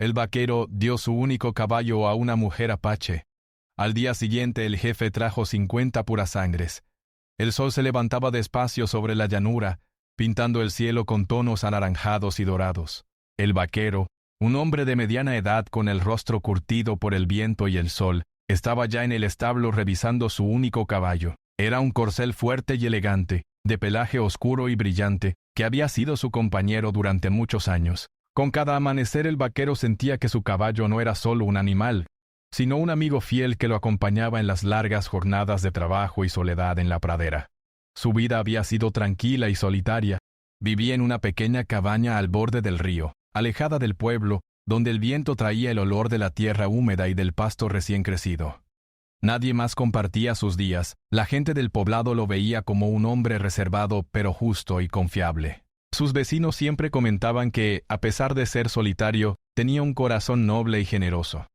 el vaquero dio su único caballo a una mujer apache. Al día siguiente el jefe trajo 50 puras sangres. El sol se levantaba despacio sobre la llanura, pintando el cielo con tonos anaranjados y dorados. El vaquero, un hombre de mediana edad con el rostro curtido por el viento y el sol, estaba ya en el establo revisando su único caballo. Era un corcel fuerte y elegante, de pelaje oscuro y brillante, que había sido su compañero durante muchos años. Con cada amanecer el vaquero sentía que su caballo no era solo un animal, sino un amigo fiel que lo acompañaba en las largas jornadas de trabajo y soledad en la pradera. Su vida había sido tranquila y solitaria. Vivía en una pequeña cabaña al borde del río, alejada del pueblo, donde el viento traía el olor de la tierra húmeda y del pasto recién crecido. Nadie más compartía sus días. La gente del poblado lo veía como un hombre reservado pero justo y confiable. Sus vecinos siempre comentaban que, a pesar de ser solitario, tenía un corazón noble y generoso.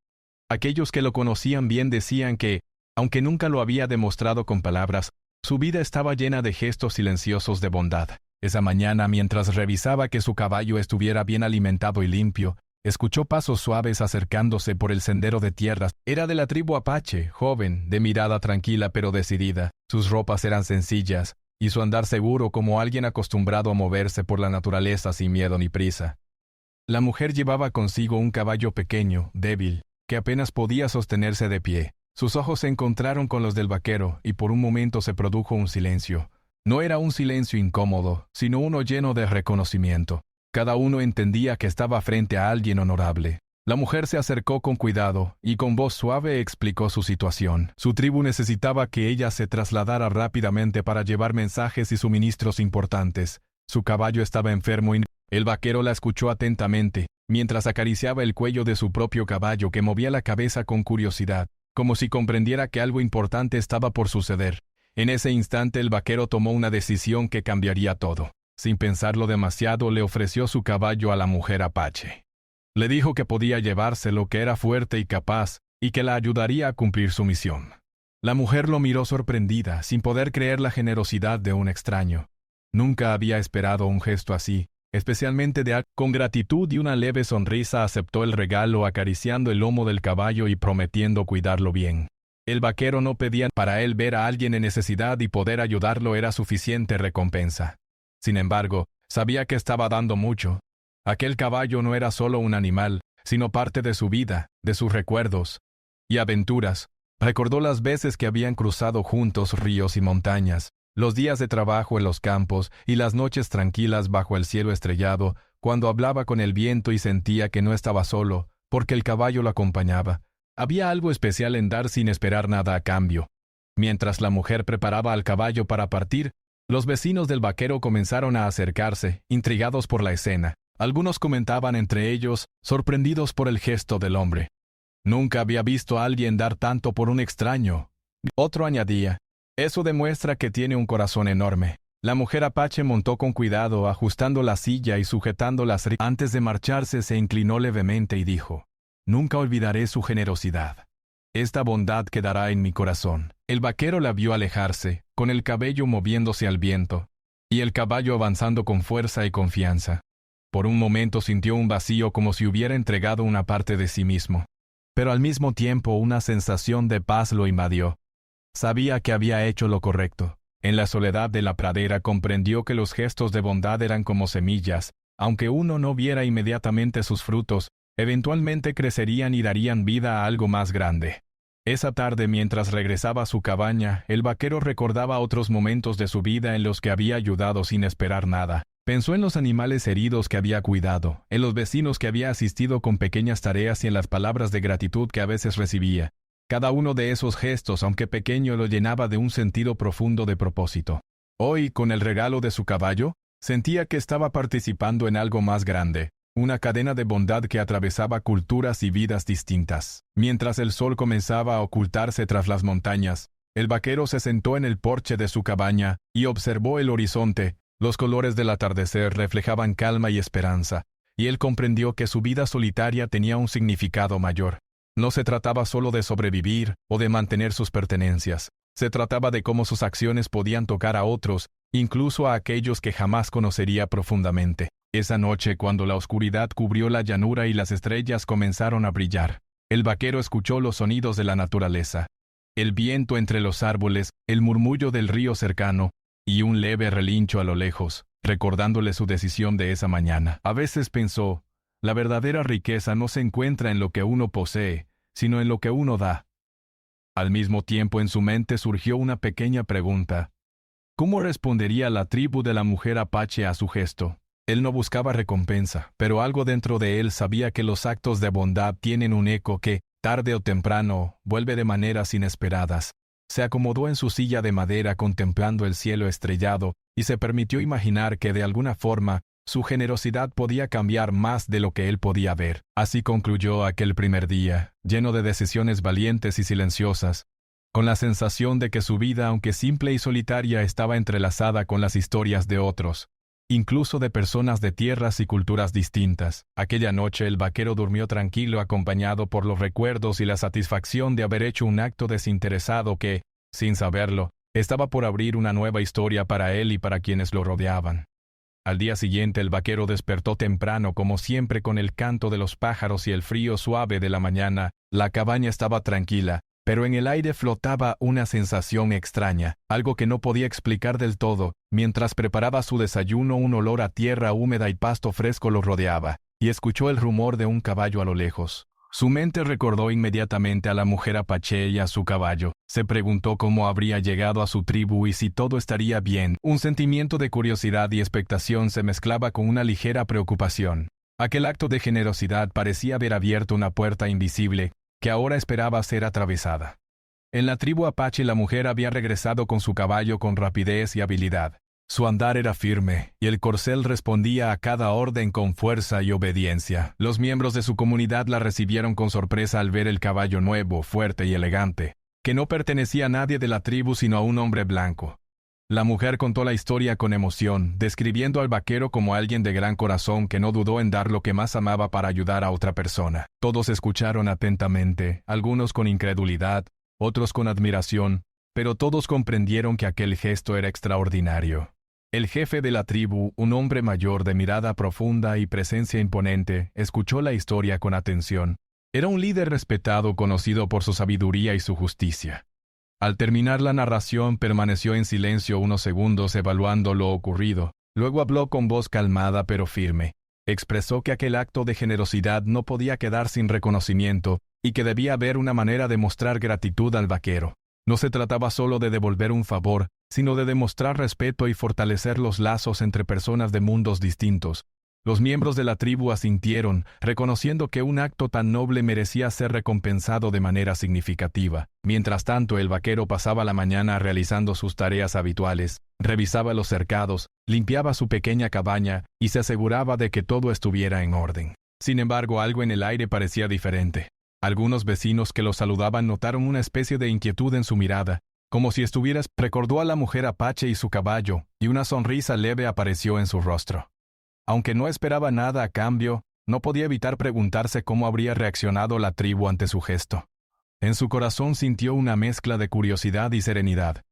Aquellos que lo conocían bien decían que, aunque nunca lo había demostrado con palabras, su vida estaba llena de gestos silenciosos de bondad. Esa mañana, mientras revisaba que su caballo estuviera bien alimentado y limpio, escuchó pasos suaves acercándose por el sendero de tierras. Era de la tribu apache, joven, de mirada tranquila pero decidida. Sus ropas eran sencillas, y su andar seguro como alguien acostumbrado a moverse por la naturaleza sin miedo ni prisa. La mujer llevaba consigo un caballo pequeño, débil, que apenas podía sostenerse de pie. Sus ojos se encontraron con los del vaquero, y por un momento se produjo un silencio. No era un silencio incómodo, sino uno lleno de reconocimiento. Cada uno entendía que estaba frente a alguien honorable. La mujer se acercó con cuidado, y con voz suave explicó su situación. Su tribu necesitaba que ella se trasladara rápidamente para llevar mensajes y suministros importantes. Su caballo estaba enfermo y el vaquero la escuchó atentamente, mientras acariciaba el cuello de su propio caballo que movía la cabeza con curiosidad, como si comprendiera que algo importante estaba por suceder. En ese instante el vaquero tomó una decisión que cambiaría todo. Sin pensarlo demasiado, le ofreció su caballo a la mujer apache. Le dijo que podía llevárselo, que era fuerte y capaz, y que la ayudaría a cumplir su misión. La mujer lo miró sorprendida, sin poder creer la generosidad de un extraño. Nunca había esperado un gesto así, especialmente de alguien. Con gratitud y una leve sonrisa aceptó el regalo, acariciando el lomo del caballo y prometiendo cuidarlo bien. El vaquero no pedía. Para él, ver a alguien en necesidad y poder ayudarlo era suficiente recompensa. Sin embargo, sabía que estaba dando mucho. Aquel caballo no era solo un animal, sino parte de su vida, de sus recuerdos y aventuras. Recordó las veces que habían cruzado juntos ríos y montañas, los días de trabajo en los campos y las noches tranquilas bajo el cielo estrellado, cuando hablaba con el viento y sentía que no estaba solo, porque el caballo lo acompañaba. Había algo especial en dar sin esperar nada a cambio. Mientras la mujer preparaba al caballo para partir, los vecinos del vaquero comenzaron a acercarse, intrigados por la escena. Algunos comentaban entre ellos, sorprendidos por el gesto del hombre. Nunca había visto a alguien dar tanto por un extraño. Otro añadía, eso demuestra que tiene un corazón enorme. La mujer apache montó con cuidado, ajustando la silla y sujetando las riendas. Antes de marcharse se inclinó levemente y dijo, nunca olvidaré su generosidad. Esta bondad quedará en mi corazón. El vaquero la vio alejarse, con el cabello moviéndose al viento, y el caballo avanzando con fuerza y confianza. Por un momento sintió un vacío como si hubiera entregado una parte de sí mismo. Pero al mismo tiempo una sensación de paz lo invadió. Sabía que había hecho lo correcto. En la soledad de la pradera comprendió que los gestos de bondad eran como semillas. Aunque uno no viera inmediatamente sus frutos, eventualmente crecerían y darían vida a algo más grande. Esa tarde, mientras regresaba a su cabaña, el vaquero recordaba otros momentos de su vida en los que había ayudado sin esperar nada. Pensó en los animales heridos que había cuidado, en los vecinos que había asistido con pequeñas tareas y en las palabras de gratitud que a veces recibía. Cada uno de esos gestos, aunque pequeño, lo llenaba de un sentido profundo de propósito. Hoy, con el regalo de su caballo, sentía que estaba participando en algo más grande, una cadena de bondad que atravesaba culturas y vidas distintas. Mientras el sol comenzaba a ocultarse tras las montañas, el vaquero se sentó en el porche de su cabaña y observó el horizonte. Los colores del atardecer reflejaban calma y esperanza, y él comprendió que su vida solitaria tenía un significado mayor. No se trataba solo de sobrevivir o de mantener sus pertenencias. Se trataba de cómo sus acciones podían tocar a otros, incluso a aquellos que jamás conocería profundamente. Esa noche, cuando la oscuridad cubrió la llanura y las estrellas comenzaron a brillar, el vaquero escuchó los sonidos de la naturaleza. El viento entre los árboles, el murmullo del río cercano, y un leve relincho a lo lejos, recordándole su decisión de esa mañana. A veces pensó, la verdadera riqueza no se encuentra en lo que uno posee, sino en lo que uno da. Al mismo tiempo en su mente surgió una pequeña pregunta. ¿Cómo respondería la tribu de la mujer apache a su gesto? Él no buscaba recompensa, pero algo dentro de él sabía que los actos de bondad tienen un eco que, tarde o temprano, vuelve de maneras inesperadas. Se acomodó en su silla de madera contemplando el cielo estrellado y se permitió imaginar que de alguna forma su generosidad podía cambiar más de lo que él podía ver. Así concluyó aquel primer día, lleno de decisiones valientes y silenciosas, con la sensación de que su vida, aunque simple y solitaria, estaba entrelazada con las historias de otros, incluso de personas de tierras y culturas distintas. Aquella noche el vaquero durmió tranquilo, acompañado por los recuerdos y la satisfacción de haber hecho un acto desinteresado que, sin saberlo, estaba por abrir una nueva historia para él y para quienes lo rodeaban. Al día siguiente el vaquero despertó temprano, como siempre, con el canto de los pájaros y el frío suave de la mañana. La cabaña estaba tranquila, pero en el aire flotaba una sensación extraña, algo que no podía explicar del todo. Mientras preparaba su desayuno, un olor a tierra húmeda y pasto fresco lo rodeaba, y escuchó el rumor de un caballo a lo lejos. Su mente recordó inmediatamente a la mujer apache y a su caballo. Se preguntó cómo habría llegado a su tribu y si todo estaría bien. Un sentimiento de curiosidad y expectación se mezclaba con una ligera preocupación. Aquel acto de generosidad parecía haber abierto una puerta invisible, que ahora esperaba ser atravesada. En la tribu apache la mujer había regresado con su caballo con rapidez y habilidad. Su andar era firme, y el corcel respondía a cada orden con fuerza y obediencia. Los miembros de su comunidad la recibieron con sorpresa al ver el caballo nuevo, fuerte y elegante, que no pertenecía a nadie de la tribu sino a un hombre blanco. La mujer contó la historia con emoción, describiendo al vaquero como alguien de gran corazón que no dudó en dar lo que más amaba para ayudar a otra persona. Todos escucharon atentamente, algunos con incredulidad, otros con admiración, pero todos comprendieron que aquel gesto era extraordinario. El jefe de la tribu, un hombre mayor de mirada profunda y presencia imponente, escuchó la historia con atención. Era un líder respetado, conocido por su sabiduría y su justicia. Al terminar la narración, permaneció en silencio unos segundos evaluando lo ocurrido. Luego habló con voz calmada pero firme. Expresó que aquel acto de generosidad no podía quedar sin reconocimiento y que debía haber una manera de mostrar gratitud al vaquero. No se trataba solo de devolver un favor, sino de demostrar respeto y fortalecer los lazos entre personas de mundos distintos. Los miembros de la tribu asintieron, reconociendo que un acto tan noble merecía ser recompensado de manera significativa. Mientras tanto, el vaquero pasaba la mañana realizando sus tareas habituales, revisaba los cercados, limpiaba su pequeña cabaña y se aseguraba de que todo estuviera en orden. Sin embargo, algo en el aire parecía diferente. Algunos vecinos que lo saludaban notaron una especie de inquietud en su mirada, como si estuvieras. Recordó a la mujer apache y su caballo, y una sonrisa leve apareció en su rostro. Aunque no esperaba nada a cambio, no podía evitar preguntarse cómo habría reaccionado la tribu ante su gesto. En su corazón sintió una mezcla de curiosidad y serenidad.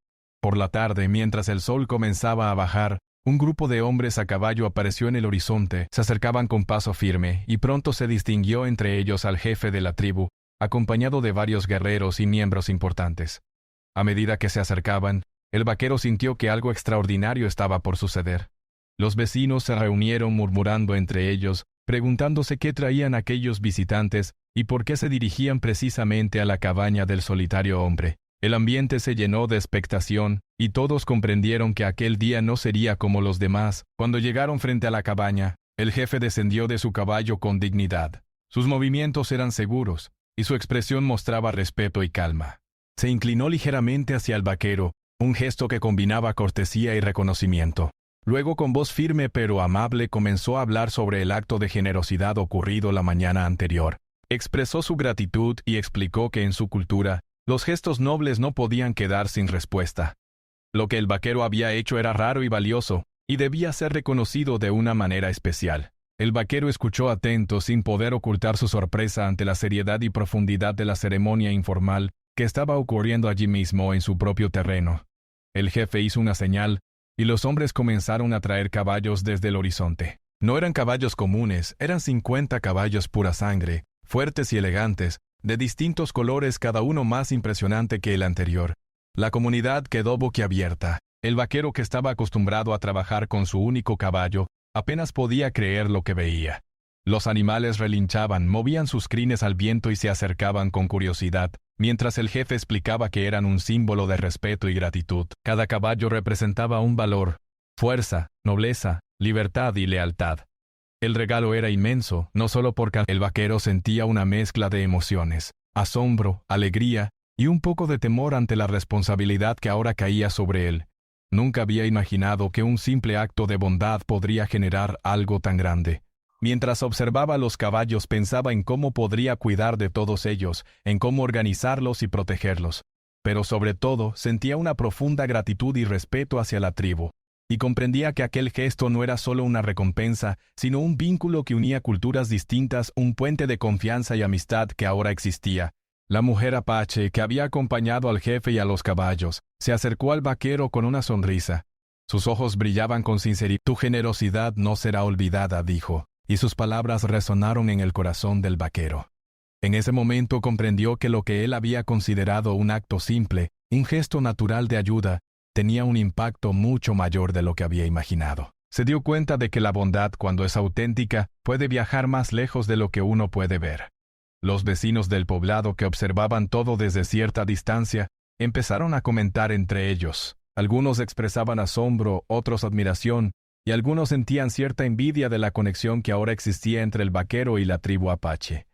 Por la tarde, mientras el sol comenzaba a bajar, un grupo de hombres a caballo apareció en el horizonte. Se acercaban con paso firme, y pronto se distinguió entre ellos al jefe de la tribu, acompañado de varios guerreros y miembros importantes. A medida que se acercaban, el vaquero sintió que algo extraordinario estaba por suceder. Los vecinos se reunieron murmurando entre ellos, preguntándose qué traían aquellos visitantes y por qué se dirigían precisamente a la cabaña del solitario hombre. El ambiente se llenó de expectación, y todos comprendieron que aquel día no sería como los demás. Cuando llegaron frente a la cabaña, el jefe descendió de su caballo con dignidad. Sus movimientos eran seguros, y su expresión mostraba respeto y calma. Se inclinó ligeramente hacia el vaquero, un gesto que combinaba cortesía y reconocimiento. Luego, con voz firme pero amable, comenzó a hablar sobre el acto de generosidad ocurrido la mañana anterior. Expresó su gratitud y explicó que en su cultura, los gestos nobles no podían quedar sin respuesta. Lo que el vaquero había hecho era raro y valioso, y debía ser reconocido de una manera especial. El vaquero escuchó atento, sin poder ocultar su sorpresa ante la seriedad y profundidad de la ceremonia informal que estaba ocurriendo allí mismo en su propio terreno. El jefe hizo una señal, y los hombres comenzaron a traer caballos desde el horizonte. No eran caballos comunes, eran 50 caballos pura sangre, fuertes y elegantes, de distintos colores, cada uno más impresionante que el anterior. La comunidad quedó boquiabierta. El vaquero, que estaba acostumbrado a trabajar con su único caballo, apenas podía creer lo que veía. Los animales relinchaban, movían sus crines al viento y se acercaban con curiosidad, mientras el jefe explicaba que eran un símbolo de respeto y gratitud. Cada caballo representaba un valor: fuerza, nobleza, libertad y lealtad. El regalo era inmenso, no solo porque el vaquero sentía una mezcla de emociones: asombro, alegría y un poco de temor ante la responsabilidad que ahora caía sobre él. Nunca había imaginado que un simple acto de bondad podría generar algo tan grande. Mientras observaba los caballos, pensaba en cómo podría cuidar de todos ellos, en cómo organizarlos y protegerlos. Pero sobre todo, sentía una profunda gratitud y respeto hacia la tribu. Y comprendía que aquel gesto no era solo una recompensa, sino un vínculo que unía culturas distintas, un puente de confianza y amistad que ahora existía. La mujer apache, que había acompañado al jefe y a los caballos, se acercó al vaquero con una sonrisa. Sus ojos brillaban con sinceridad. «Tu generosidad no será olvidada», dijo, y sus palabras resonaron en el corazón del vaquero. En ese momento comprendió que lo que él había considerado un acto simple, un gesto natural de ayuda, tenía un impacto mucho mayor de lo que había imaginado. Se dio cuenta de que la bondad, cuando es auténtica, puede viajar más lejos de lo que uno puede ver. Los vecinos del poblado, que observaban todo desde cierta distancia, empezaron a comentar entre ellos. Algunos expresaban asombro, otros admiración, y algunos sentían cierta envidia de la conexión que ahora existía entre el vaquero y la tribu apache.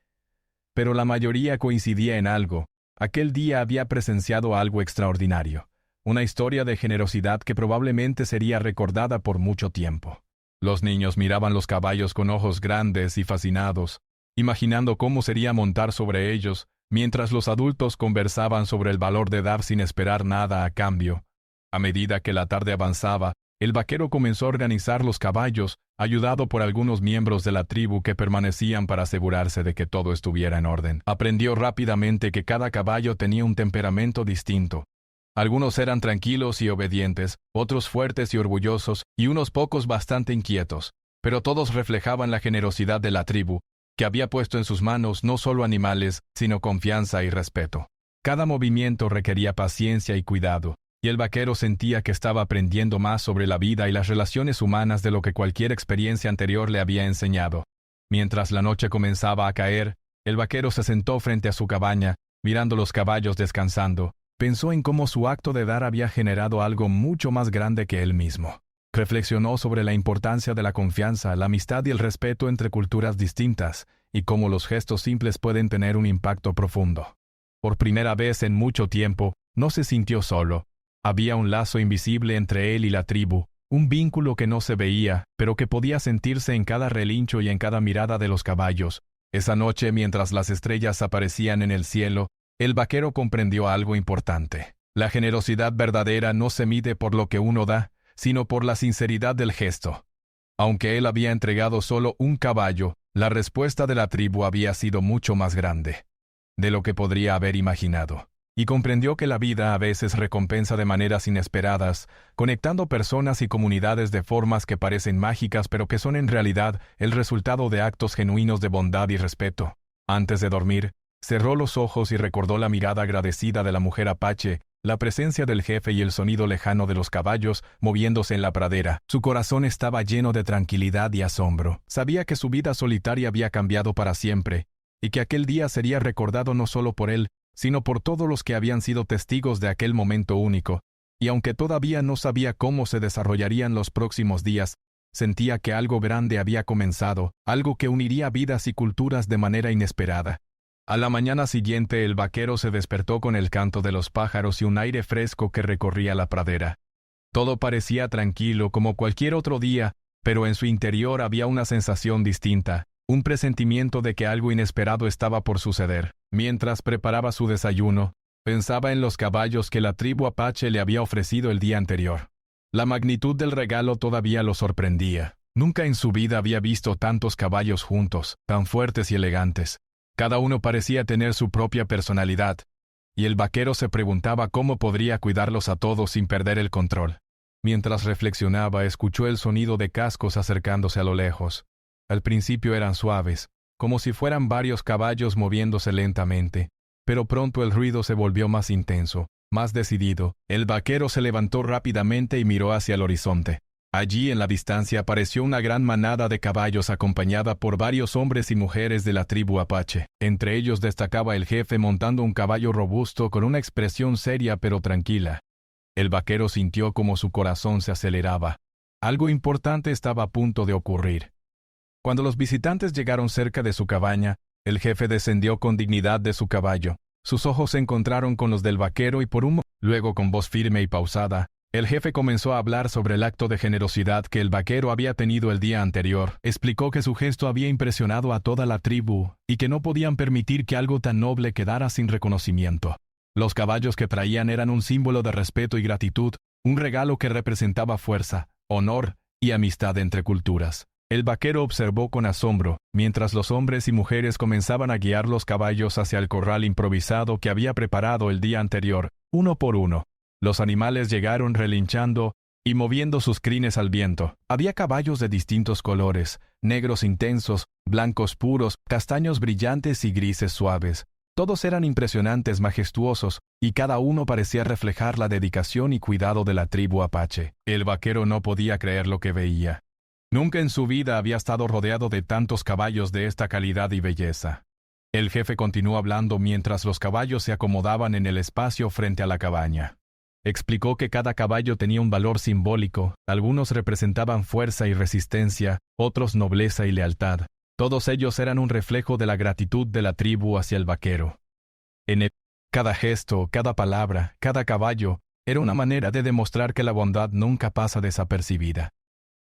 Pero la mayoría coincidía en algo: aquel día había presenciado algo extraordinario, una historia de generosidad que probablemente sería recordada por mucho tiempo. Los niños miraban los caballos con ojos grandes y fascinados, imaginando cómo sería montar sobre ellos, mientras los adultos conversaban sobre el valor de dar sin esperar nada a cambio. A medida que la tarde avanzaba, el vaquero comenzó a organizar los caballos, ayudado por algunos miembros de la tribu que permanecían para asegurarse de que todo estuviera en orden. Aprendió rápidamente que cada caballo tenía un temperamento distinto. Algunos eran tranquilos y obedientes, otros fuertes y orgullosos, y unos pocos bastante inquietos, pero todos reflejaban la generosidad de la tribu, que había puesto en sus manos no solo animales, sino confianza y respeto. Cada movimiento requería paciencia y cuidado, y el vaquero sentía que estaba aprendiendo más sobre la vida y las relaciones humanas de lo que cualquier experiencia anterior le había enseñado. Mientras la noche comenzaba a caer, el vaquero se sentó frente a su cabaña, mirando los caballos descansando. Pensó en cómo su acto de dar había generado algo mucho más grande que él mismo. Reflexionó sobre la importancia de la confianza, la amistad y el respeto entre culturas distintas, y cómo los gestos simples pueden tener un impacto profundo. Por primera vez en mucho tiempo, no se sintió solo. Había un lazo invisible entre él y la tribu, un vínculo que no se veía, pero que podía sentirse en cada relincho y en cada mirada de los caballos. Esa noche, mientras las estrellas aparecían en el cielo, el vaquero comprendió algo importante. La generosidad verdadera no se mide por lo que uno da, sino por la sinceridad del gesto. Aunque él había entregado solo un caballo, la respuesta de la tribu había sido mucho más grande de lo que podría haber imaginado. Y comprendió que la vida a veces recompensa de maneras inesperadas, conectando personas y comunidades de formas que parecen mágicas pero que son en realidad el resultado de actos genuinos de bondad y respeto. Antes de dormir, cerró los ojos y recordó la mirada agradecida de la mujer apache, la presencia del jefe y el sonido lejano de los caballos moviéndose en la pradera. Su corazón estaba lleno de tranquilidad y asombro. Sabía que su vida solitaria había cambiado para siempre, y que aquel día sería recordado no solo por él, sino por todos los que habían sido testigos de aquel momento único. Y aunque todavía no sabía cómo se desarrollarían los próximos días, sentía que algo grande había comenzado, algo que uniría vidas y culturas de manera inesperada. A la mañana siguiente el vaquero se despertó con el canto de los pájaros y un aire fresco que recorría la pradera. Todo parecía tranquilo como cualquier otro día, pero en su interior había una sensación distinta, un presentimiento de que algo inesperado estaba por suceder. Mientras preparaba su desayuno, pensaba en los caballos que la tribu apache le había ofrecido el día anterior. La magnitud del regalo todavía lo sorprendía. Nunca en su vida había visto tantos caballos juntos, tan fuertes y elegantes. Cada uno parecía tener su propia personalidad, y el vaquero se preguntaba cómo podría cuidarlos a todos sin perder el control. Mientras reflexionaba, escuchó el sonido de cascos acercándose a lo lejos. Al principio eran suaves, como si fueran varios caballos moviéndose lentamente, pero pronto el ruido se volvió más intenso, más decidido. El vaquero se levantó rápidamente y miró hacia el horizonte. Allí en la distancia apareció una gran manada de caballos acompañada por varios hombres y mujeres de la tribu apache. Entre ellos destacaba el jefe montando un caballo robusto con una expresión seria pero tranquila. El vaquero sintió como su corazón se aceleraba. Algo importante estaba a punto de ocurrir. Cuando los visitantes llegaron cerca de su cabaña, el jefe descendió con dignidad de su caballo. Sus ojos se encontraron con los del vaquero y luego con voz firme y pausada, el jefe comenzó a hablar sobre el acto de generosidad que el vaquero había tenido el día anterior. Explicó que su gesto había impresionado a toda la tribu y que no podían permitir que algo tan noble quedara sin reconocimiento. Los caballos que traían eran un símbolo de respeto y gratitud, un regalo que representaba fuerza, honor y amistad entre culturas. El vaquero observó con asombro, mientras los hombres y mujeres comenzaban a guiar los caballos hacia el corral improvisado que había preparado el día anterior, uno por uno. Los animales llegaron relinchando y moviendo sus crines al viento. Había caballos de distintos colores, negros intensos, blancos puros, castaños brillantes y grises suaves. Todos eran impresionantes, majestuosos, y cada uno parecía reflejar la dedicación y cuidado de la tribu apache. El vaquero no podía creer lo que veía. Nunca en su vida había estado rodeado de tantos caballos de esta calidad y belleza. El jefe continuó hablando mientras los caballos se acomodaban en el espacio frente a la cabaña. Explicó que cada caballo tenía un valor simbólico, algunos representaban fuerza y resistencia, otros nobleza y lealtad. Todos ellos eran un reflejo de la gratitud de la tribu hacia el vaquero. Cada gesto, cada palabra, cada caballo, era una manera de demostrar que la bondad nunca pasa desapercibida,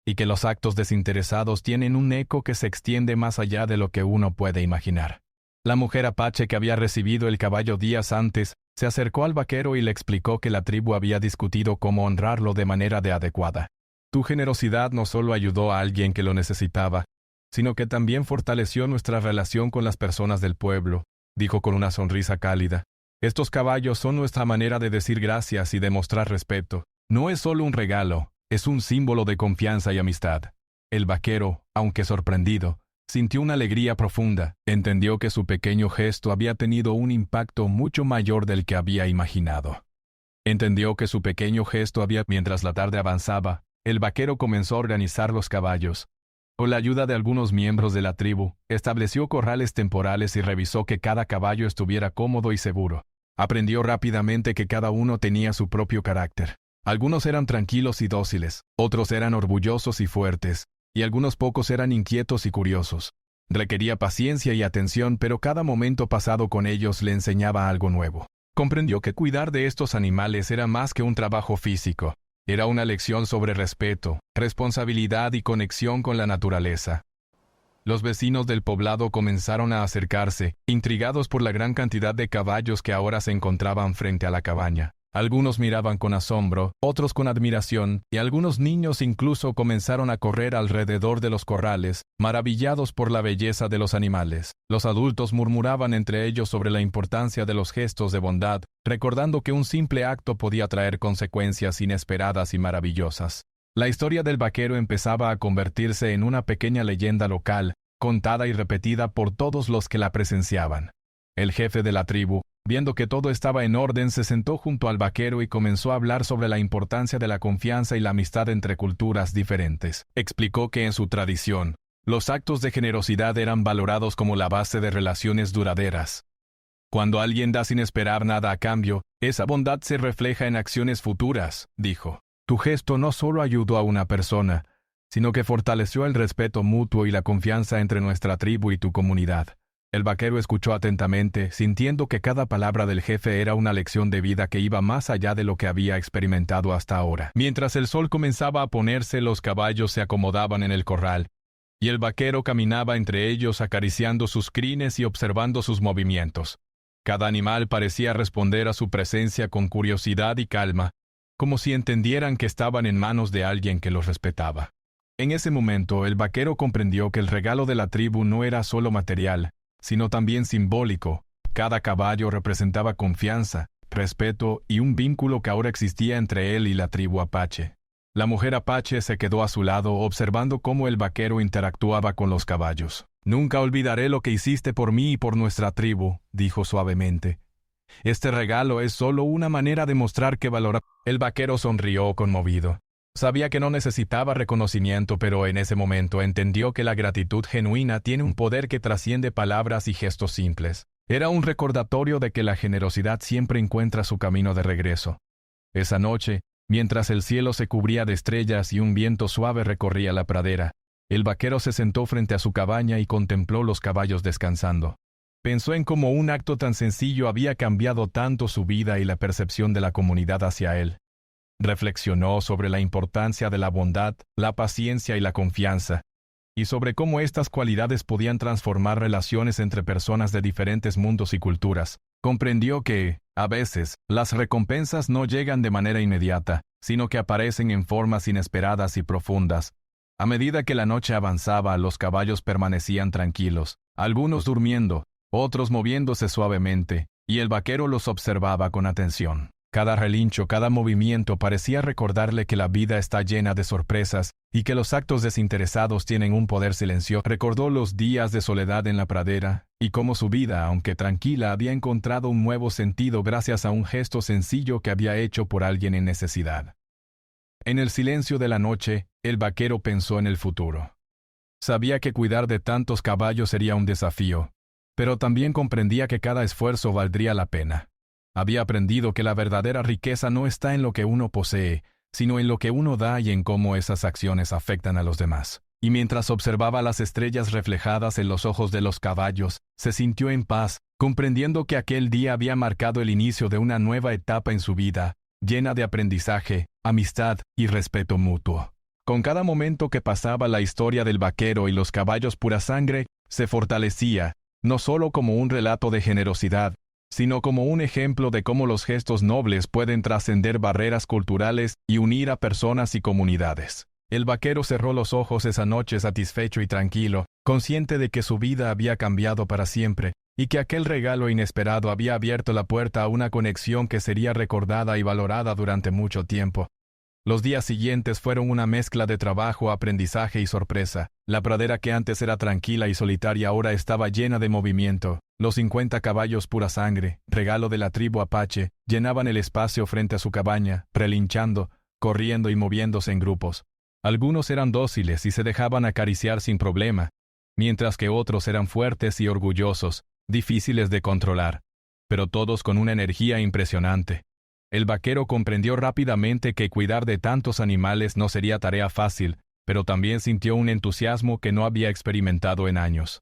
y que los actos desinteresados tienen un eco que se extiende más allá de lo que uno puede imaginar. La mujer apache que había recibido el caballo días antes se acercó al vaquero y le explicó que la tribu había discutido cómo honrarlo de manera adecuada. Tu generosidad no solo ayudó a alguien que lo necesitaba, sino que también fortaleció nuestra relación con las personas del pueblo, dijo con una sonrisa cálida. Estos caballos son nuestra manera de decir gracias y demostrar respeto. No es solo un regalo, es un símbolo de confianza y amistad. El vaquero, aunque sorprendido, sintió una alegría profunda. Entendió que su pequeño gesto había tenido un impacto mucho mayor del que había imaginado. Mientras la tarde avanzaba, el vaquero comenzó a organizar los caballos. Con la ayuda de algunos miembros de la tribu, estableció corrales temporales y revisó que cada caballo estuviera cómodo y seguro. Aprendió rápidamente que cada uno tenía su propio carácter. Algunos eran tranquilos y dóciles, otros eran orgullosos y fuertes, y algunos pocos eran inquietos y curiosos. Requería paciencia y atención, pero cada momento pasado con ellos le enseñaba algo nuevo. Comprendió que cuidar de estos animales era más que un trabajo físico. Era una lección sobre respeto, responsabilidad y conexión con la naturaleza. Los vecinos del poblado comenzaron a acercarse, intrigados por la gran cantidad de caballos que ahora se encontraban frente a la cabaña. Algunos miraban con asombro, otros con admiración, y algunos niños incluso comenzaron a correr alrededor de los corrales, maravillados por la belleza de los animales. Los adultos murmuraban entre ellos sobre la importancia de los gestos de bondad, recordando que un simple acto podía traer consecuencias inesperadas y maravillosas. La historia del vaquero empezaba a convertirse en una pequeña leyenda local, contada y repetida por todos los que la presenciaban. El jefe de la tribu, viendo que todo estaba en orden, se sentó junto al vaquero y comenzó a hablar sobre la importancia de la confianza y la amistad entre culturas diferentes. Explicó que en su tradición, los actos de generosidad eran valorados como la base de relaciones duraderas. Cuando alguien da sin esperar nada a cambio, esa bondad se refleja en acciones futuras, dijo. Tu gesto no solo ayudó a una persona, sino que fortaleció el respeto mutuo y la confianza entre nuestra tribu y tu comunidad. El vaquero escuchó atentamente, sintiendo que cada palabra del jefe era una lección de vida que iba más allá de lo que había experimentado hasta ahora. Mientras el sol comenzaba a ponerse, los caballos se acomodaban en el corral, y el vaquero caminaba entre ellos acariciando sus crines y observando sus movimientos. Cada animal parecía responder a su presencia con curiosidad y calma, como si entendieran que estaban en manos de alguien que los respetaba. En ese momento, el vaquero comprendió que el regalo de la tribu no era solo material, sino también simbólico. Cada caballo representaba confianza, respeto y un vínculo que ahora existía entre él y la tribu apache. La mujer apache se quedó a su lado observando cómo el vaquero interactuaba con los caballos. «Nunca olvidaré lo que hiciste por mí y por nuestra tribu», dijo suavemente. «Este regalo es solo una manera de mostrar que valora». El vaquero sonrió conmovido. Sabía que no necesitaba reconocimiento, pero en ese momento entendió que la gratitud genuina tiene un poder que trasciende palabras y gestos simples. Era un recordatorio de que la generosidad siempre encuentra su camino de regreso. Esa noche, mientras el cielo se cubría de estrellas y un viento suave recorría la pradera, el vaquero se sentó frente a su cabaña y contempló los caballos descansando. Pensó en cómo un acto tan sencillo había cambiado tanto su vida y la percepción de la comunidad hacia él. Reflexionó sobre la importancia de la bondad, la paciencia y la confianza, y sobre cómo estas cualidades podían transformar relaciones entre personas de diferentes mundos y culturas. Comprendió que, a veces, las recompensas no llegan de manera inmediata, sino que aparecen en formas inesperadas y profundas. A medida que la noche avanzaba, los caballos permanecían tranquilos, algunos durmiendo, otros moviéndose suavemente, y el vaquero los observaba con atención. Cada relincho, cada movimiento parecía recordarle que la vida está llena de sorpresas y que los actos desinteresados tienen un poder silencioso. Recordó los días de soledad en la pradera y cómo su vida, aunque tranquila, había encontrado un nuevo sentido gracias a un gesto sencillo que había hecho por alguien en necesidad. En el silencio de la noche, el vaquero pensó en el futuro. Sabía que cuidar de tantos caballos sería un desafío, pero también comprendía que cada esfuerzo valdría la pena. Había aprendido que la verdadera riqueza no está en lo que uno posee, sino en lo que uno da y en cómo esas acciones afectan a los demás. Y mientras observaba las estrellas reflejadas en los ojos de los caballos, se sintió en paz, comprendiendo que aquel día había marcado el inicio de una nueva etapa en su vida, llena de aprendizaje, amistad y respeto mutuo. Con cada momento que pasaba, la historia del vaquero y los caballos pura sangre se fortalecía, no solo como un relato de generosidad, sino como un ejemplo de cómo los gestos nobles pueden trascender barreras culturales y unir a personas y comunidades. El vaquero cerró los ojos esa noche satisfecho y tranquilo, consciente de que su vida había cambiado para siempre, y que aquel regalo inesperado había abierto la puerta a una conexión que sería recordada y valorada durante mucho tiempo. Los días siguientes fueron una mezcla de trabajo, aprendizaje y sorpresa. La pradera que antes era tranquila y solitaria ahora estaba llena de movimiento. Los 50 caballos pura sangre, regalo de la tribu apache, llenaban el espacio frente a su cabaña, relinchando, corriendo y moviéndose en grupos. Algunos eran dóciles y se dejaban acariciar sin problema, mientras que otros eran fuertes y orgullosos, difíciles de controlar, pero todos con una energía impresionante. El vaquero comprendió rápidamente que cuidar de tantos animales no sería tarea fácil, pero también sintió un entusiasmo que no había experimentado en años.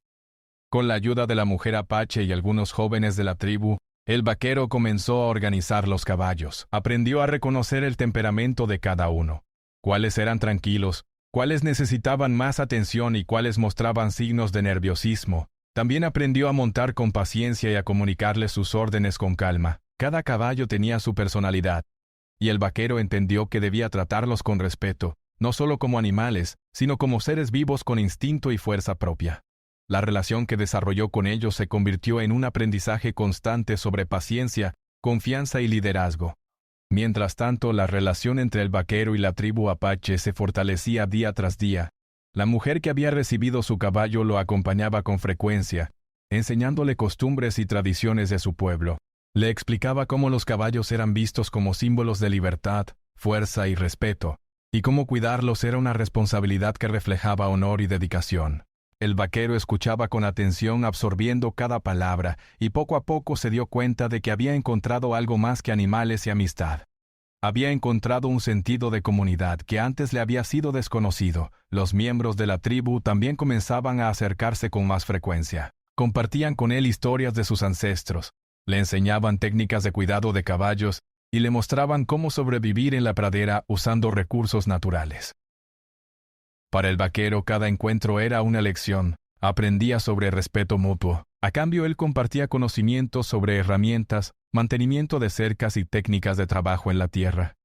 Con la ayuda de la mujer apache y algunos jóvenes de la tribu, el vaquero comenzó a organizar los caballos. Aprendió a reconocer el temperamento de cada uno. Cuáles eran tranquilos, cuáles necesitaban más atención y cuáles mostraban signos de nerviosismo. También aprendió a montar con paciencia y a comunicarles sus órdenes con calma. Cada caballo tenía su personalidad, y el vaquero entendió que debía tratarlos con respeto, no solo como animales, sino como seres vivos con instinto y fuerza propia. La relación que desarrolló con ellos se convirtió en un aprendizaje constante sobre paciencia, confianza y liderazgo. Mientras tanto, la relación entre el vaquero y la tribu apache se fortalecía día tras día. La mujer que había recibido su caballo lo acompañaba con frecuencia, enseñándole costumbres y tradiciones de su pueblo. Le explicaba cómo los caballos eran vistos como símbolos de libertad, fuerza y respeto, y cómo cuidarlos era una responsabilidad que reflejaba honor y dedicación. El vaquero escuchaba con atención, absorbiendo cada palabra, y poco a poco se dio cuenta de que había encontrado algo más que animales y amistad. Había encontrado un sentido de comunidad que antes le había sido desconocido. Los miembros de la tribu también comenzaban a acercarse con más frecuencia. Compartían con él historias de sus ancestros, le enseñaban técnicas de cuidado de caballos y le mostraban cómo sobrevivir en la pradera usando recursos naturales. Para el vaquero cada encuentro era una lección. Aprendía sobre respeto mutuo. A cambio, él compartía conocimientos sobre herramientas, mantenimiento de cercas y técnicas de trabajo en la tierra.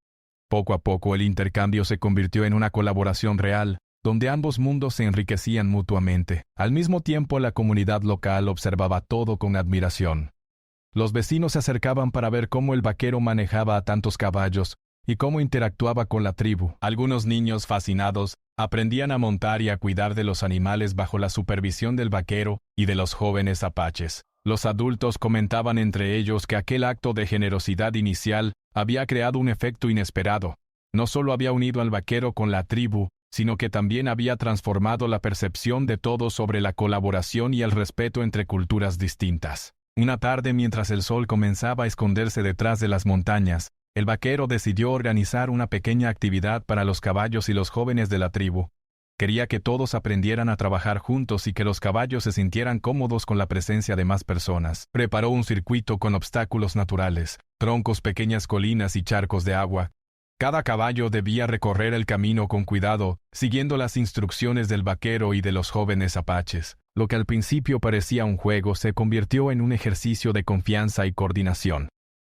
Poco a poco el intercambio se convirtió en una colaboración real, donde ambos mundos se enriquecían mutuamente. Al mismo tiempo, la comunidad local observaba todo con admiración. Los vecinos se acercaban para ver cómo el vaquero manejaba a tantos caballos, y cómo interactuaba con la tribu. Algunos niños fascinados aprendían a montar y a cuidar de los animales bajo la supervisión del vaquero y de los jóvenes apaches. Los adultos comentaban entre ellos que aquel acto de generosidad inicial había creado un efecto inesperado. No solo había unido al vaquero con la tribu, sino que también había transformado la percepción de todos sobre la colaboración y el respeto entre culturas distintas. Una tarde, mientras el sol comenzaba a esconderse detrás de las montañas, el vaquero decidió organizar una pequeña actividad para los caballos y los jóvenes de la tribu. Quería que todos aprendieran a trabajar juntos y que los caballos se sintieran cómodos con la presencia de más personas. Preparó un circuito con obstáculos naturales, troncos, pequeñas colinas y charcos de agua. Cada caballo debía recorrer el camino con cuidado, siguiendo las instrucciones del vaquero y de los jóvenes apaches. Lo que al principio parecía un juego se convirtió en un ejercicio de confianza y coordinación.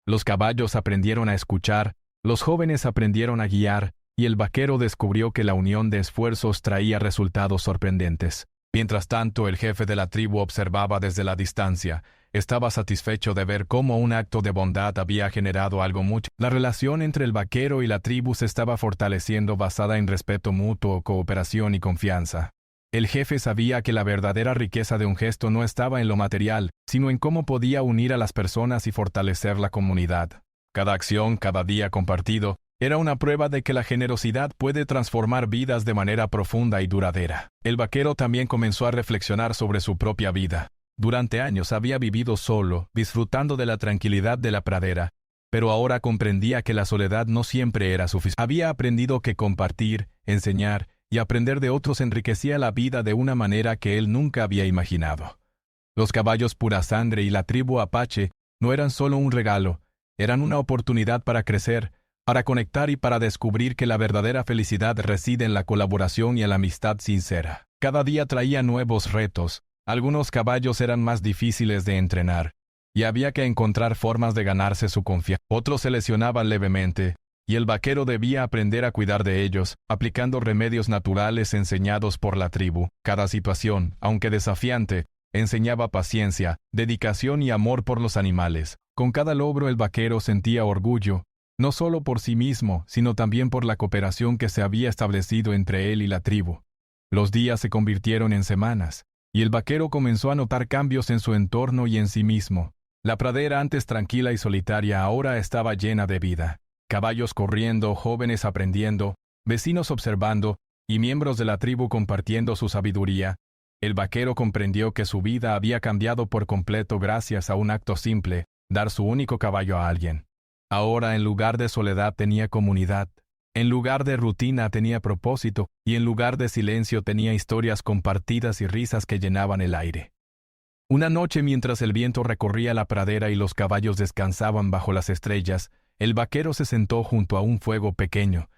Los caballos aprendieron a escuchar, los jóvenes aprendieron a guiar, y el vaquero descubrió que la unión de esfuerzos traía resultados sorprendentes. Mientras tanto, el jefe de la tribu observaba desde la distancia. Estaba satisfecho de ver cómo un acto de bondad había generado algo mucho. La relación entre el vaquero y la tribu se estaba fortaleciendo basada en respeto mutuo, cooperación y confianza. El jefe sabía que la verdadera riqueza de un gesto no estaba en lo material, sino en cómo podía unir a las personas y fortalecer la comunidad. Cada acción, cada día compartido, era una prueba de que la generosidad puede transformar vidas de manera profunda y duradera. El vaquero también comenzó a reflexionar sobre su propia vida. Durante años había vivido solo, disfrutando de la tranquilidad de la pradera, pero ahora comprendía que la soledad no siempre era suficiente. Había aprendido que compartir, enseñar y aprender de otros enriquecía la vida de una manera que él nunca había imaginado. Los caballos pura sangre y la tribu apache no eran solo un regalo, eran una oportunidad para crecer, para conectar y para descubrir que la verdadera felicidad reside en la colaboración y en la amistad sincera. Cada día traía nuevos retos. Algunos caballos eran más difíciles de entrenar, y había que encontrar formas de ganarse su confianza. Otros se lesionaban levemente, y el vaquero debía aprender a cuidar de ellos, aplicando remedios naturales enseñados por la tribu. Cada situación, aunque desafiante, enseñaba paciencia, dedicación y amor por los animales. Con cada logro el vaquero sentía orgullo, no solo por sí mismo, sino también por la cooperación que se había establecido entre él y la tribu. Los días se convirtieron en semanas, y el vaquero comenzó a notar cambios en su entorno y en sí mismo. La pradera, antes tranquila y solitaria, ahora estaba llena de vida. Caballos corriendo, jóvenes aprendiendo, vecinos observando, y miembros de la tribu compartiendo su sabiduría. El vaquero comprendió que su vida había cambiado por completo gracias a un acto simple, dar su único caballo a alguien. Ahora, en lugar de soledad tenía comunidad, en lugar de rutina tenía propósito, y en lugar de silencio tenía historias compartidas y risas que llenaban el aire. Una noche, mientras el viento recorría la pradera y los caballos descansaban bajo las estrellas, el vaquero se sentó junto a un fuego pequeño.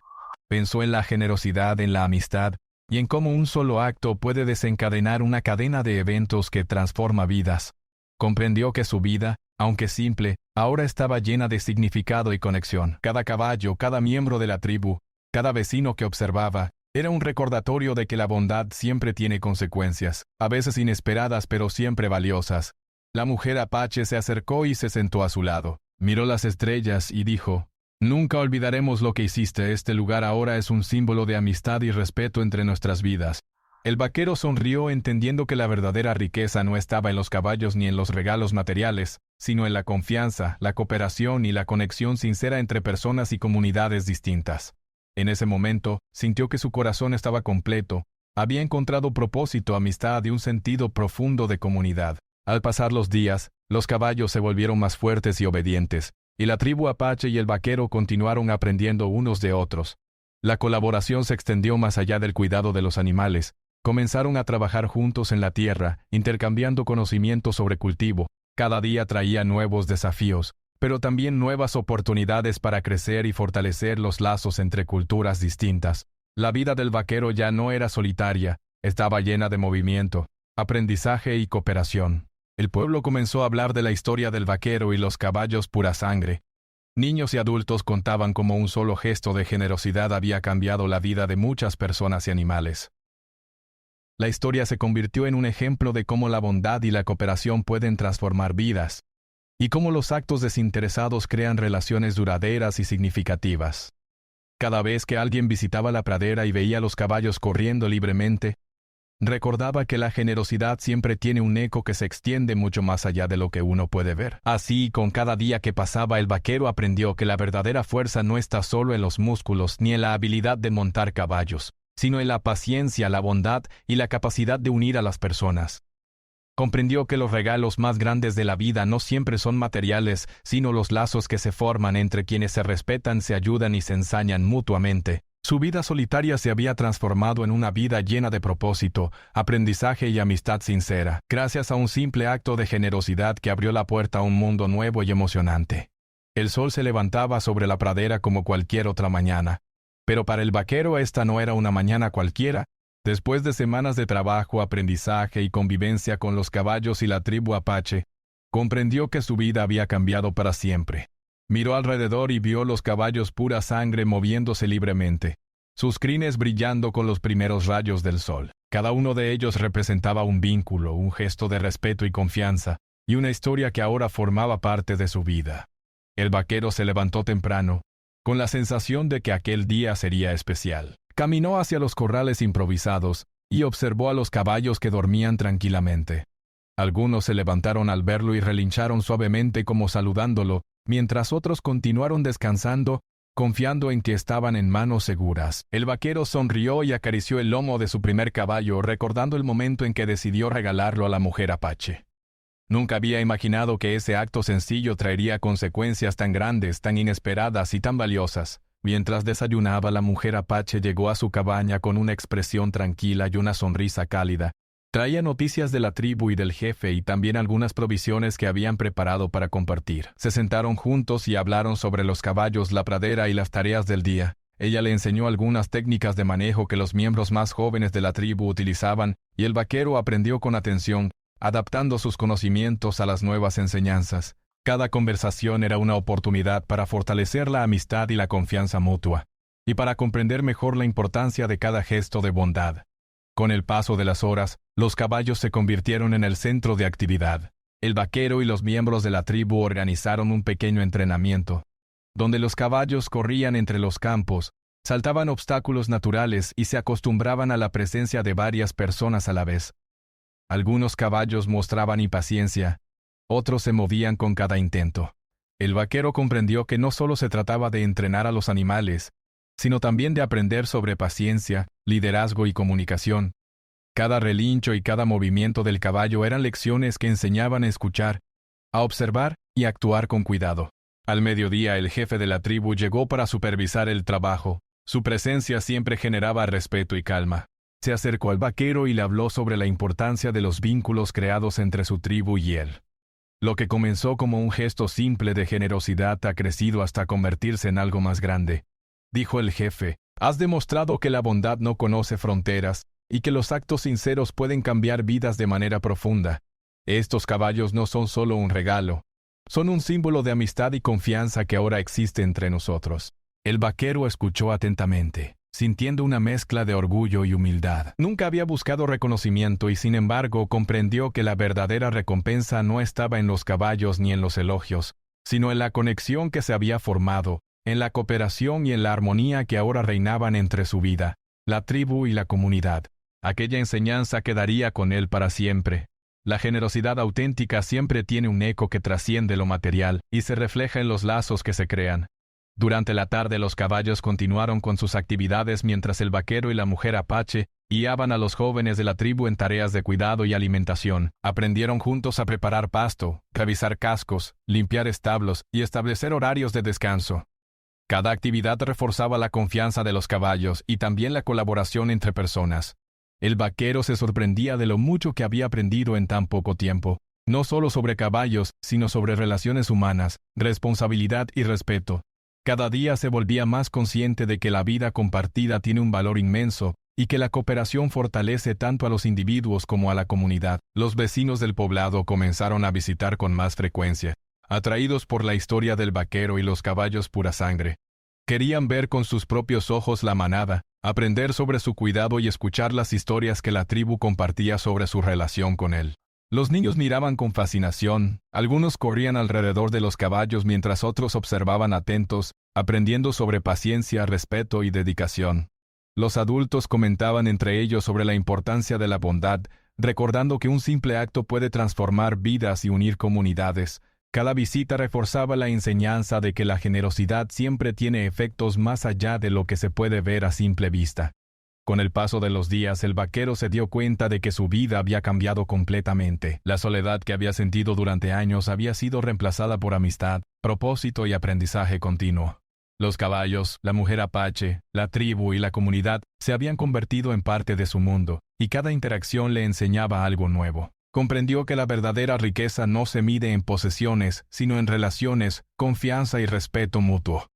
Pensó en la generosidad, en la amistad, y en cómo un solo acto puede desencadenar una cadena de eventos que transforma vidas. Comprendió que su vida, aunque simple, ahora estaba llena de significado y conexión. Cada caballo, cada miembro de la tribu, cada vecino que observaba, era un recordatorio de que la bondad siempre tiene consecuencias, a veces inesperadas pero siempre valiosas. La mujer apache se acercó y se sentó a su lado. Miró las estrellas y dijo: «Nunca olvidaremos lo que hiciste. Este lugar ahora es un símbolo de amistad y respeto entre nuestras vidas». El vaquero sonrió, entendiendo que la verdadera riqueza no estaba en los caballos ni en los regalos materiales, sino en la confianza, la cooperación y la conexión sincera entre personas y comunidades distintas. En ese momento, sintió que su corazón estaba completo, había encontrado propósito, amistad y un sentido profundo de comunidad. Al pasar los días, los caballos se volvieron más fuertes y obedientes, y la tribu apache y el vaquero continuaron aprendiendo unos de otros. La colaboración se extendió más allá del cuidado de los animales. Comenzaron a trabajar juntos en la tierra, intercambiando conocimientos sobre cultivo. Cada día traía nuevos desafíos, pero también nuevas oportunidades para crecer y fortalecer los lazos entre culturas distintas. La vida del vaquero ya no era solitaria, estaba llena de movimiento, aprendizaje y cooperación. El pueblo comenzó a hablar de la historia del vaquero y los caballos pura sangre. Niños y adultos contaban cómo un solo gesto de generosidad había cambiado la vida de muchas personas y animales. La historia se convirtió en un ejemplo de cómo la bondad y la cooperación pueden transformar vidas, y cómo los actos desinteresados crean relaciones duraderas y significativas. Cada vez que alguien visitaba la pradera y veía a los caballos corriendo libremente, recordaba que la generosidad siempre tiene un eco que se extiende mucho más allá de lo que uno puede ver. Así, con cada día que pasaba, el vaquero aprendió que la verdadera fuerza no está solo en los músculos ni en la habilidad de montar caballos, sino en la paciencia, la bondad y la capacidad de unir a las personas. Comprendió que los regalos más grandes de la vida no siempre son materiales, sino los lazos que se forman entre quienes se respetan, se ayudan y se ensañan mutuamente. Su vida solitaria se había transformado en una vida llena de propósito, aprendizaje y amistad sincera, gracias a un simple acto de generosidad que abrió la puerta a un mundo nuevo y emocionante. El sol se levantaba sobre la pradera como cualquier otra mañana, pero para el vaquero esta no era una mañana cualquiera. Después de semanas de trabajo, aprendizaje y convivencia con los caballos y la tribu apache, comprendió que su vida había cambiado para siempre. Miró alrededor y vio los caballos pura sangre moviéndose libremente, sus crines brillando con los primeros rayos del sol. Cada uno de ellos representaba un vínculo, un gesto de respeto y confianza, y una historia que ahora formaba parte de su vida. El vaquero se levantó temprano, con la sensación de que aquel día sería especial. Caminó hacia los corrales improvisados y observó a los caballos que dormían tranquilamente. Algunos se levantaron al verlo y relincharon suavemente como saludándolo, mientras otros continuaron descansando, confiando en que estaban en manos seguras. El vaquero sonrió y acarició el lomo de su primer caballo, recordando el momento en que decidió regalarlo a la mujer apache. Nunca había imaginado que ese acto sencillo traería consecuencias tan grandes, tan inesperadas y tan valiosas. Mientras desayunaba, la mujer apache llegó a su cabaña con una expresión tranquila y una sonrisa cálida. Traía noticias de la tribu y del jefe y también algunas provisiones que habían preparado para compartir. Se sentaron juntos y hablaron sobre los caballos, la pradera y las tareas del día. Ella le enseñó algunas técnicas de manejo que los miembros más jóvenes de la tribu utilizaban, y el vaquero aprendió con atención, adaptando sus conocimientos a las nuevas enseñanzas. Cada conversación era una oportunidad para fortalecer la amistad y la confianza mutua, y para comprender mejor la importancia de cada gesto de bondad. Con el paso de las horas, los caballos se convirtieron en el centro de actividad. El vaquero y los miembros de la tribu organizaron un pequeño entrenamiento, donde los caballos corrían entre los campos, saltaban obstáculos naturales y se acostumbraban a la presencia de varias personas a la vez. Algunos caballos mostraban impaciencia, otros se movían con cada intento. El vaquero comprendió que no solo se trataba de entrenar a los animales, sino también de aprender sobre paciencia, liderazgo y comunicación. Cada relincho y cada movimiento del caballo eran lecciones que enseñaban a escuchar, a observar y a actuar con cuidado. Al mediodía, el jefe de la tribu llegó para supervisar el trabajo. Su presencia siempre generaba respeto y calma. Se acercó al vaquero y le habló sobre la importancia de los vínculos creados entre su tribu y él. Lo que comenzó como un gesto simple de generosidad ha crecido hasta convertirse en algo más grande. Dijo el jefe: «Has demostrado que la bondad no conoce fronteras y que los actos sinceros pueden cambiar vidas de manera profunda. Estos caballos no son solo un regalo, son un símbolo de amistad y confianza que ahora existe entre nosotros». El vaquero escuchó atentamente, sintiendo una mezcla de orgullo y humildad. Nunca había buscado reconocimiento y sin embargo comprendió que la verdadera recompensa no estaba en los caballos ni en los elogios, sino en la conexión que se había formado, en la cooperación y en la armonía que ahora reinaban entre su vida, la tribu y la comunidad. Aquella enseñanza quedaría con él para siempre. La generosidad auténtica siempre tiene un eco que trasciende lo material y se refleja en los lazos que se crean. Durante la tarde los caballos continuaron con sus actividades mientras el vaquero y la mujer apache guiaban a los jóvenes de la tribu en tareas de cuidado y alimentación. Aprendieron juntos a preparar pasto, revisar cascos, limpiar establos y establecer horarios de descanso. Cada actividad reforzaba la confianza de los caballos y también la colaboración entre personas. El vaquero se sorprendía de lo mucho que había aprendido en tan poco tiempo, no solo sobre caballos, sino sobre relaciones humanas, responsabilidad y respeto. Cada día se volvía más consciente de que la vida compartida tiene un valor inmenso y que la cooperación fortalece tanto a los individuos como a la comunidad. Los vecinos del poblado comenzaron a visitar con más frecuencia, atraídos por la historia del vaquero y los caballos pura sangre. Querían ver con sus propios ojos la manada, aprender sobre su cuidado y escuchar las historias que la tribu compartía sobre su relación con él. Los niños miraban con fascinación, algunos corrían alrededor de los caballos mientras otros observaban atentos, aprendiendo sobre paciencia, respeto y dedicación. Los adultos comentaban entre ellos sobre la importancia de la bondad, recordando que un simple acto puede transformar vidas y unir comunidades. Cada visita reforzaba la enseñanza de que la generosidad siempre tiene efectos más allá de lo que se puede ver a simple vista. Con el paso de los días, el vaquero se dio cuenta de que su vida había cambiado completamente. La soledad que había sentido durante años había sido reemplazada por amistad, propósito y aprendizaje continuo. Los caballos, la mujer apache, la tribu y la comunidad se habían convertido en parte de su mundo, y cada interacción le enseñaba algo nuevo. Comprendió que la verdadera riqueza no se mide en posesiones, sino en relaciones, confianza y respeto mutuo.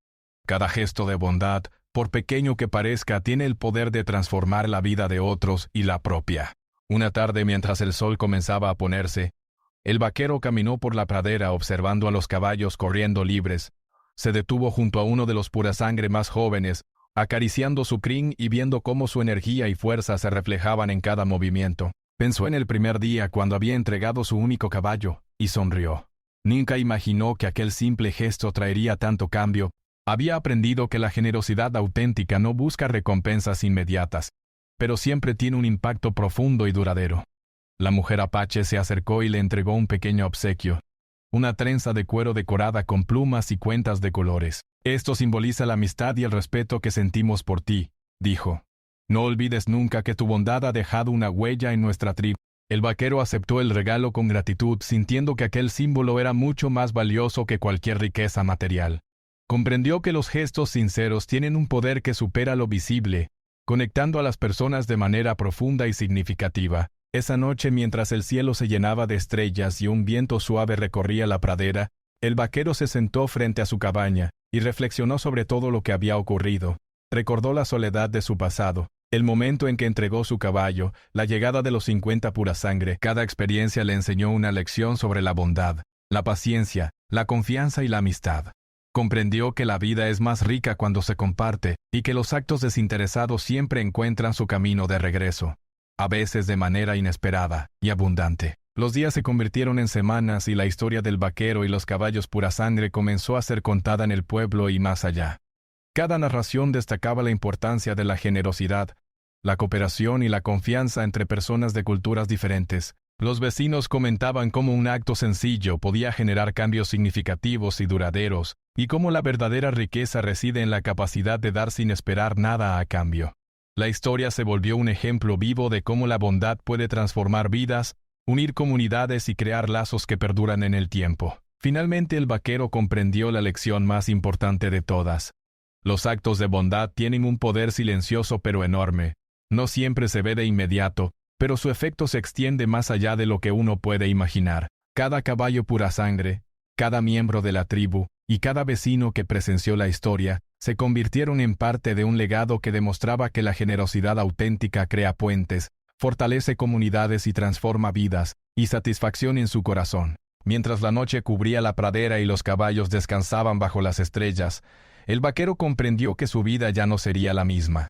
Cada gesto de bondad, por pequeño que parezca, tiene el poder de transformar la vida de otros y la propia. Una tarde, mientras el sol comenzaba a ponerse, el vaquero caminó por la pradera observando a los caballos corriendo libres. Se detuvo junto a uno de los purasangre más jóvenes, acariciando su crin y viendo cómo su energía y fuerza se reflejaban en cada movimiento. Pensó en el primer día cuando había entregado su único caballo, y sonrió. Nunca imaginó que aquel simple gesto traería tanto cambio. Había aprendido que la generosidad auténtica no busca recompensas inmediatas, pero siempre tiene un impacto profundo y duradero. La mujer apache se acercó y le entregó un pequeño obsequio, una trenza de cuero decorada con plumas y cuentas de colores. Esto simboliza la amistad y el respeto que sentimos por ti, dijo. No olvides nunca que tu bondad ha dejado una huella en nuestra tribu. El vaquero aceptó el regalo con gratitud, sintiendo que aquel símbolo era mucho más valioso que cualquier riqueza material. Comprendió que los gestos sinceros tienen un poder que supera lo visible, conectando a las personas de manera profunda y significativa. Esa noche, mientras el cielo se llenaba de estrellas y un viento suave recorría la pradera, el vaquero se sentó frente a su cabaña y reflexionó sobre todo lo que había ocurrido. Recordó la soledad de su pasado, el momento en que entregó su caballo, la llegada de los 50 purasangre. Cada experiencia le enseñó una lección sobre la bondad, la paciencia, la confianza y la amistad. Comprendió que la vida es más rica cuando se comparte y que los actos desinteresados siempre encuentran su camino de regreso, a veces de manera inesperada y abundante. Los días se convirtieron en semanas y la historia del vaquero y los caballos purasangre comenzó a ser contada en el pueblo y más allá. Cada narración destacaba la importancia de la generosidad, la cooperación y la confianza entre personas de culturas diferentes. Los vecinos comentaban cómo un acto sencillo podía generar cambios significativos y duraderos, y cómo la verdadera riqueza reside en la capacidad de dar sin esperar nada a cambio. La historia se volvió un ejemplo vivo de cómo la bondad puede transformar vidas, unir comunidades y crear lazos que perduran en el tiempo. Finalmente el vaquero comprendió la lección más importante de todas. Los actos de bondad tienen un poder silencioso pero enorme. No siempre se ve de inmediato, pero su efecto se extiende más allá de lo que uno puede imaginar. Cada caballo purasangre, cada miembro de la tribu y cada vecino que presenció la historia se convirtieron en parte de un legado que demostraba que la generosidad auténtica crea puentes, fortalece comunidades y transforma vidas, y satisfacción en su corazón. Mientras la noche cubría la pradera y los caballos descansaban bajo las estrellas, el vaquero comprendió que su vida ya no sería la misma.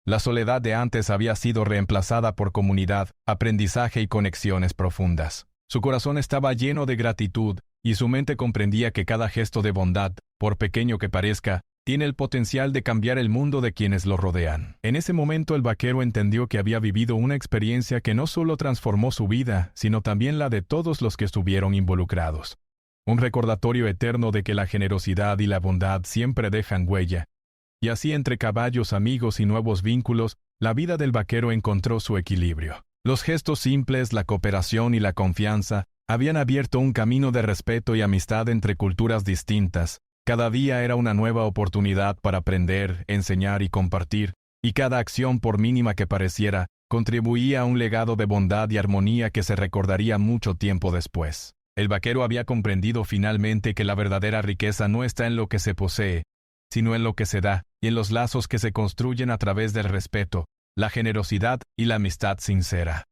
La soledad de antes había sido reemplazada por comunidad, aprendizaje y conexiones profundas. Su corazón estaba lleno de gratitud, y su mente comprendía que cada gesto de bondad, por pequeño que parezca, tiene el potencial de cambiar el mundo de quienes lo rodean. En ese momento el vaquero entendió que había vivido una experiencia que no solo transformó su vida, sino también la de todos los que estuvieron involucrados. Un recordatorio eterno de que la generosidad y la bondad siempre dejan huella. Y así, entre caballos, amigos y nuevos vínculos, la vida del vaquero encontró su equilibrio. Los gestos simples, la cooperación y la confianza habían abierto un camino de respeto y amistad entre culturas distintas. Cada día era una nueva oportunidad para aprender, enseñar y compartir, y cada acción, por mínima que pareciera, contribuía a un legado de bondad y armonía que se recordaría mucho tiempo después. El vaquero había comprendido finalmente que la verdadera riqueza no está en lo que se posee, sino en lo que se da, y en los lazos que se construyen a través del respeto, la generosidad y la amistad sincera.